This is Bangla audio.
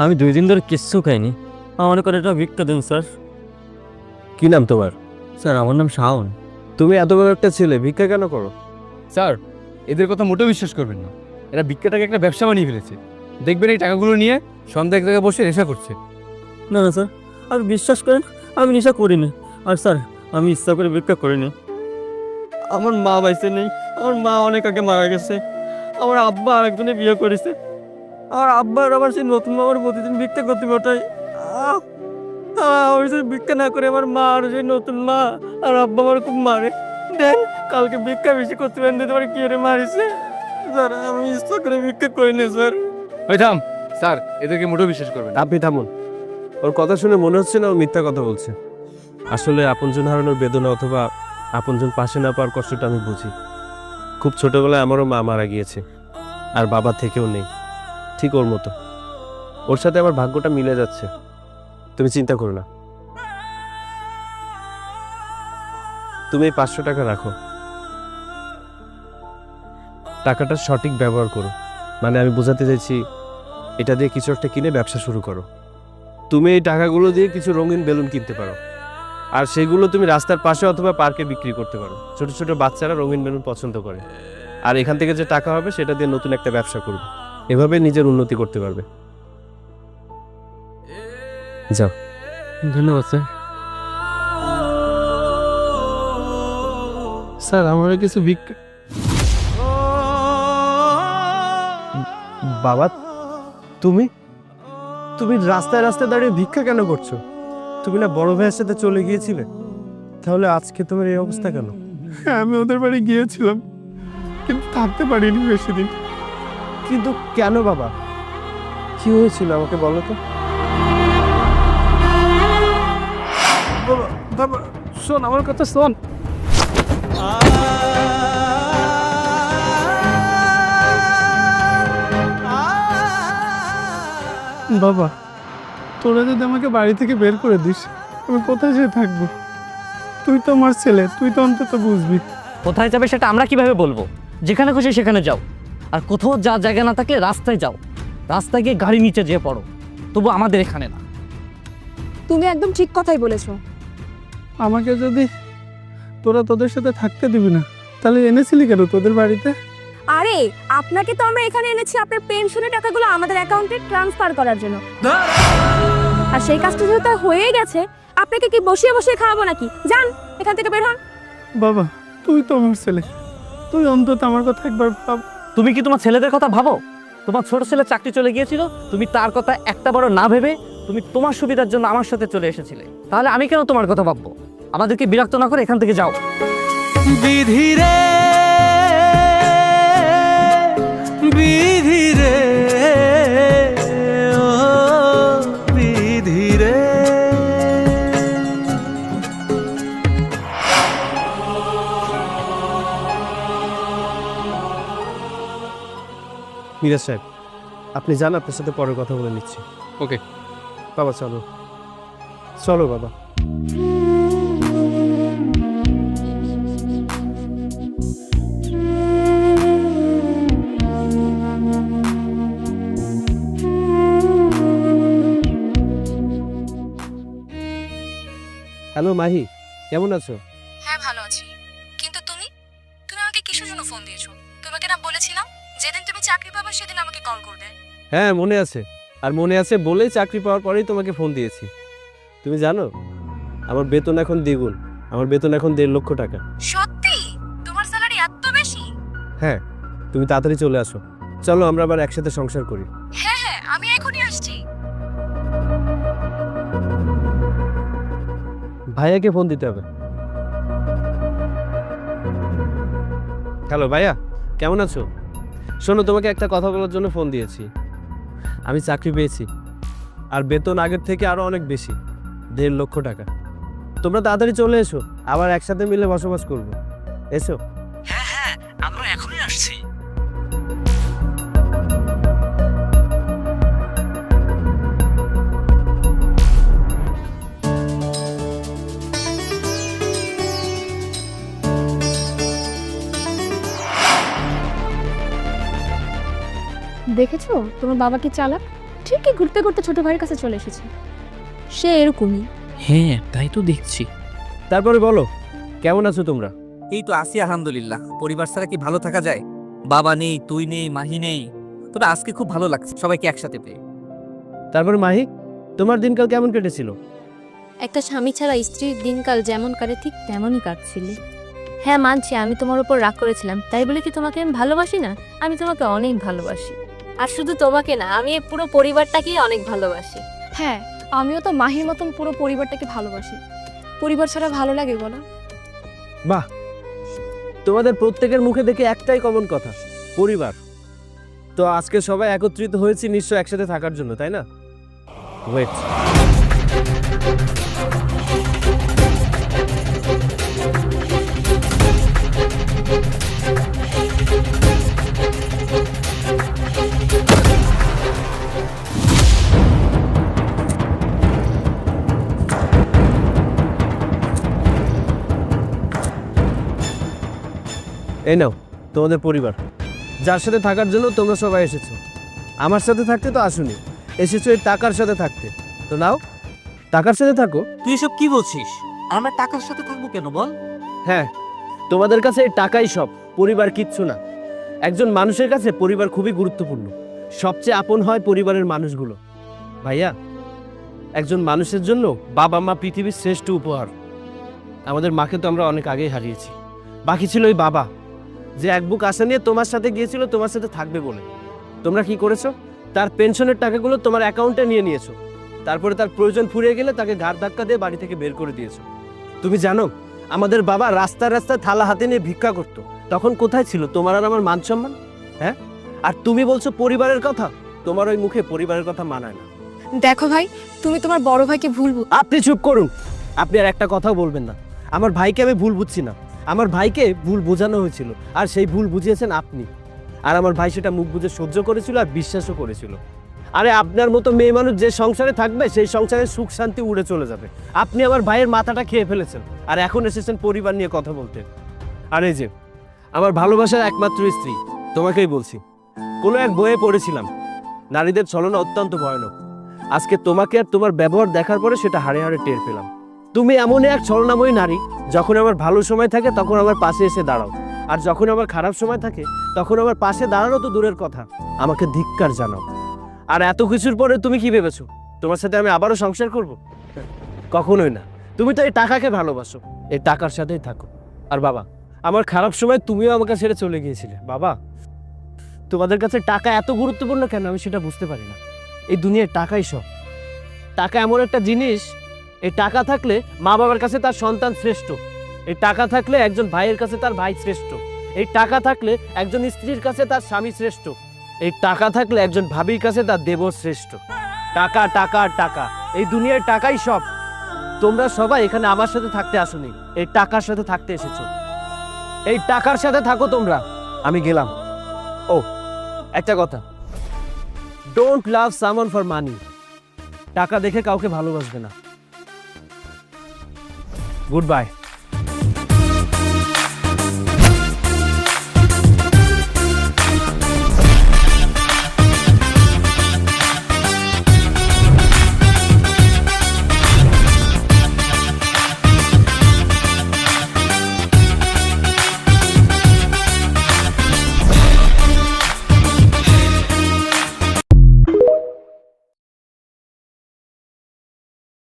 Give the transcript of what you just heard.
আমি 2 দিন ধরে কিচ্ছু খাইনি। আমার করে এটা ভিক্ষা দিন স্যার। কি নাম তোমার? স্যার আমার নাম শাওন। তুমি এত বড় একটা ছেলে, ভিক্ষা কেন করো? স্যার, এদের কথা মোটেও বিশ্বাস করবেন না। এরা ভিক্ষাটাকে একটা ব্যবসা বানিয়ে ফেলেছে। দেখবেন এই টাকাগুলো নিয়ে সন্ধ্যা এক জায়গায় বসে নেশা করছে। না না স্যার, আপনি বিশ্বাস করেন আমি নেশা করিনি। আর স্যার আমি ইচ্ছা করে ভিক্ষা করিনি। আমার মা বাইসে নেই, আমার মা অনেক আগে মারা গেছে। আমার আব্বা আরেকজনে বিয়ে করেছে। আমার আব্বার আবার সেই নতুন মামার প্রতিদিন ভিক্ষা করতে ওটাই ওই যে ভিক্ষা না করে আমার মা আর সেই নতুন মা আর আব্বা আমার খুব মারে দেন। কালকে ভিক্ষা বেশি করতে পারেন দিতে পারে কি রে মারিছে। স্যার আমি ইচ্ছা করে ভিক্ষা করিনি স্যার। ওই থাম স্যার, এদেরকে মোটেও বিশ্বাস করবেন না। আপনি থামুন। ওর কথা শুনে মনে হচ্ছে না ও মিথ্যা কথা বলছে। আসলে আপনজন হারানোর বেদনা অথবা আপনজন পাশে না পাওয়ার কষ্টটা আমি বুঝি। খুব ছোটবেলায় আমারও মা মারা গিয়েছে, আর বাবা থেকেও নেই, ঠিক ওর মতো। ওর সাথে আমার ভাগ্যটা মিলে যাচ্ছে। তুমি চিন্তা করো না। তুমি এই 500 টাকা রাখো। টাকাটা সঠিক ব্যবহার করো। মানে আমি বোঝাতে চাইছি, এটা দিয়ে কিছু একটা কিনে ব্যবসা শুরু করো। তুমি এই টাকাগুলো দিয়ে কিছু রঙিন বেলুন কিনতে পারো, আর সেগুলো তুমি রাস্তার পাশে অথবা পার্কে বিক্রি করতে পারো। ছোট ছোট বাচ্চারা রঙিন বেলুন পছন্দ করে, আর এখান থেকে যে টাকা হবে সেটা দিয়ে নতুন একটা ব্যবসা করবে। এভাবে নিজের উন্নতি করতে পারবে। যাও। ধন্যবাদ স্যার। স্যার আমার কিছু ভিক্ষা। বাবা, তুমি তুমি রাস্তায় রাস্তায় দাঁড়িয়ে ভিক্ষা কেন করছো? তুমি না বড় ভাইয়ের সাথে চলে গিয়েছিলে, তাহলে আজকে তোমার এই অবস্থা কেন? হ্যাঁ, আমি ওদের বাড়ি গিয়েছিলাম, কিন্তু থাকতে পারিনি বেশি দিন। কিন্তু কেন বাবা, কি হয়েছিল আমাকে বলো তো। বাবা শোন, আমার কথা শোন। বাবা, তোরা যদি আমাকে বাড়ি থেকে বের করে দিস, আমি কোথায় যেয়ে থাকবো? তুই তো আমার ছেলে, তুই তো অন্তত বুঝবি। কোথায় যাবে সেটা আমরা কিভাবে বলবো? যেখানে খুশি সেখানে যাও, আর কোথাও যা জায়গা না থাকলে রাস্তায় যাও। রাস্তায় গিয়ে গাড়ি নিচে যেয়ে পড়ো, তবু আমাদের এখানে না। তুমি একদম ঠিক কথাই বলেছো। আমাকে যদি তোরা তোদের সাথে থাকতে দিবি না, তাহলে এনেছিলি কেন তোদের বাড়িতে? আরে আপনাকে তো আমরা এখানে এনেছি আপনার পেনশনের টাকাগুলো আমাদের অ্যাকাউন্টে ট্রান্সফার করার জন্য। আর সেই কাজটা যেহেতু হয়ে গেছে, আপনাকে কি বসিয়ে বসিয়ে খাওয়াবো নাকি? যান এখান থেকে বের হন। বাবা, তুই তো আমার ছেলে, তুই অন্তত আমার কথা একবার ভাব। তুমি কি তোমার ছেলেদের কথা ভাবো? তোমার ছোট ছেলে চাকরি চলে গিয়েছিল, তুমি তার কথা একটা বড় না ভেবে তুমি তোমার সুবিধার জন্য আমার সাথে চলে এসেছিলে। তাহলে আমি কেন তোমার কথা ভাববো? আমাদেরকে বিরক্ত না করে এখান থেকে যাও। বিধিরে বিধিরে ও বিধিরে। মিরাজ সাহেব, আপনি যান, আপনার সাথে পরে কথা বলে নিচ্ছি। ওকে বাবা চলো, চলো বাবা। হ্যালো মাহি, কেমন আছো? হ্যাঁ ভালো আছি, কিন্তু তুমি তুমি আমাকে কিসের জন্য ফোন দিয়েছো? তোমাকে না বলেছিলাম যেদিন তুমি চাকরি পাবে সেদিন আমাকে কল করবে। হ্যাঁ মনে আছে, আর মনে আছে বলেই চাকরি পাওয়ার পরেই তোমাকে ফোন দিয়েছি। তুমি জানো আমার বেতন এখন দ্বিগুণ। আমার বেতন এখন 1.5 লক্ষ টাকা। সত্যি? তোমার স্যালারি এত বেশি? হ্যাঁ, তুমি তাড়াতাড়ি চলে আসো। চলো আমরা আবার একসাথে সংসার করি। হ্যাঁ হ্যাঁ, আমি এখনই আসছি। ভাইয়াকে ফোন দিতে হবে। হ্যালো ভাইয়া, কেমন আছো? শোনো, তোমাকে একটা কথা বলার জন্য ফোন দিয়েছি। আমি চাকরি পেয়েছি, আর বেতন আগের থেকে আরো অনেক বেশি, 1.5 লক্ষ টাকা। তোমরা তাড়াতাড়ি চলে এসো, আবার একসাথে মিলে বসবাস করব। এসো। হ্যাঁ হ্যাঁ, আমরা এখনই আসছি। দেখেছো তোমার বাবা কি চালাক? ঠিকই ঘুরতে ঘুরতে ছোট ভাইয়ের কাছে চলে এসেছে। সে এরকমই। হ্যাঁ তাই তো দেখছি। তারপরে বলো, কেমন আছো তোমরা? এই তো আছি আলহামদুলিল্লাহ। পরিবার ছাড়া কি ভালো থাকা যায়? বাবা নেই, তুই নেই, মাহি নেই, তবে আজকে খুব ভালো লাগছে সবাইকে একসাথে পেয়ে। তারপরে মাহি, তোমার দিনকাল কেমন কেটেছিল? একটা স্বামী ছাড়া স্ত্রীর দিনকাল যেমন কাটে ঠিক তেমনই কাটছিল। হ্যাঁ মানছি, আমি তোমার উপর রাগ করেছিলাম, তাই বলে কি তোমাকে আমি ভালোবাসি না? আমি তোমাকে অনেক ভালোবাসি। আর শুধু তোমাকে না, আমি এই পুরো পরিবারটাকেই অনেক ভালোবাসি। হ্যাঁ, আমিও তো মাহির মতন পুরো পরিবারটাকে ভালোবাসি। পরিবার ছাড়া ভালো লাগে বলো? বাহ, তোমাদের প্রত্যেকের মুখে দেখে একটাই কমন কথা, পরিবার। তো আজকে সবাই একত্রিত হয়েছি নিশ্চয় একসাথে থাকার জন্য, তাই না? ওয়েট, এই নাও তোমাদের পরিবার, যার সাথে থাকার জন্য তোমরা সবাই এসেছো। আমার সাথে থাকতে তো আসুনি, এসেছো এই টাকার সাথে থাকতে। তো নাও, টাকার সাথে থাকো। তুই এসব কি বলছিস? আমরা টাকার সাথে থাকবো কেন বল? হ্যাঁ, তোমাদের কাছে এই টাকাই সব, পরিবার কিচ্ছু না। একজন মানুষের কাছে পরিবার খুবই গুরুত্বপূর্ণ। সবচেয়ে আপন হয় পরিবারের মানুষগুলো। ভাইয়া, একজন মানুষের জন্য বাবা মা পৃথিবীর শ্রেষ্ঠ উপহার। আমাদের মাকে তো আমরা অনেক আগেই হারিয়েছি। বাকি ছিল ওই বাবা, যে এক বুক আশা নিয়ে তোমার সাথে গিয়েছিল তোমার সাথে থাকবে বলে। তোমরা কি করেছো? তার পেনশনের টাকাগুলো তোমার অ্যাকাউন্টে নিয়ে নিয়েছো। তারপরে তার প্রয়োজন ফুরিয়ে গেলে তাকে ঘাড় ধাক্কা দিয়ে বাড়ি থেকে বের করে দিয়েছো। তুমি জানো, আমাদের বাবা রাস্তায় রাস্তায় থালা হাতে নিয়ে ভিক্ষা করতো। তখন কোথায় ছিল তোমার আর আমার মান সম্মান? হ্যাঁ, আর তুমি বলছো পরিবারের কথা? তোমার ওই মুখে পরিবারের কথা মানায় না। দেখো ভাই, তুমি তোমার বড় ভাইকে ভুল আপনি চুপ করুন, আপনি আর একটা কথাও বলবেন না। আমার ভাইকে আমি ভুল বুঝছি না, আমার ভাইকে ভুল বোঝানো হয়েছিল, আর সেই ভুল বুঝিয়েছেন আপনি। আর আমার ভাই সেটা মুখ বুঝে সহ্য করেছিল আর বিশ্বাসও করেছিল। আরে আপনার মতো মেয়ে মানুষ যে সংসারে থাকবে সেই সংসারে সুখ শান্তি উড়ে চলে যাবে। আপনি আমার ভাইয়ের মাথাটা খেয়ে ফেলেছেন, আর এখন এসেছেন পরিবার নিয়ে কথা বলতে। আর এই যে আমার ভালোবাসার একমাত্র স্ত্রী, তোমাকেই বলছি, কোনো এক বইয়ে পড়েছিলাম নারীদের ছলনা অত্যন্ত ভয়ানক। আজকে তোমাকে আর তোমার ব্যবহার দেখার পরে সেটা হাড়ে হাড়ে টের পেলাম। তুমি এমনই এক ছলনাময়ী নারী, যখন আমার ভালো সময় থাকে তখন আমার পাশে এসে দাঁড়াও, আর যখন আমার খারাপ সময় থাকে তখন আমার পাশে দাঁড়ানো তো দূরের কথা, আমাকে ধিক্কার জানাও। আর এত কিছুর পরে তুমি কি ভেবেছো তোমার সাথে আমি আবারও সংসার করব? কখনোই না। তুমি তো এই টাকাকে ভালোবাসো, এই টাকার সাথেই থাকো। আর বাবা, আমার খারাপ সময় তুমিও আমাকে ছেড়ে চলে গিয়েছিলে। বাবা, তোমাদের কাছে টাকা এত গুরুত্বপূর্ণ কেন আমি সেটা বুঝতে পারি না। এই দুনিয়ায় টাকাই সব। টাকা এমন একটা জিনিস, এই টাকা থাকলে মা বাবার কাছে তার সন্তান শ্রেষ্ঠ। এই টাকা থাকলে একজন ভাইয়ের কাছে তার ভাই শ্রেষ্ঠ। এই টাকা থাকলে একজন স্ত্রীর কাছে তার স্বামী শ্রেষ্ঠ। এই টাকা থাকলে একজন ভাবির কাছে তার দেবর শ্রেষ্ঠ। টাকা টাকা টাকা, এই দুনিয়ার টাকাই সব। তোমরা সবাই এখানে আমার সাথে থাকতে আসোনি, এই টাকার সাথে থাকতে এসেছো। এই টাকার সাথে থাকো তোমরা। আমি গেলাম। ও, একটা কথা, don't love someone for money. টাকা দেখে কাউকে ভালোবাসবে না। Good bye.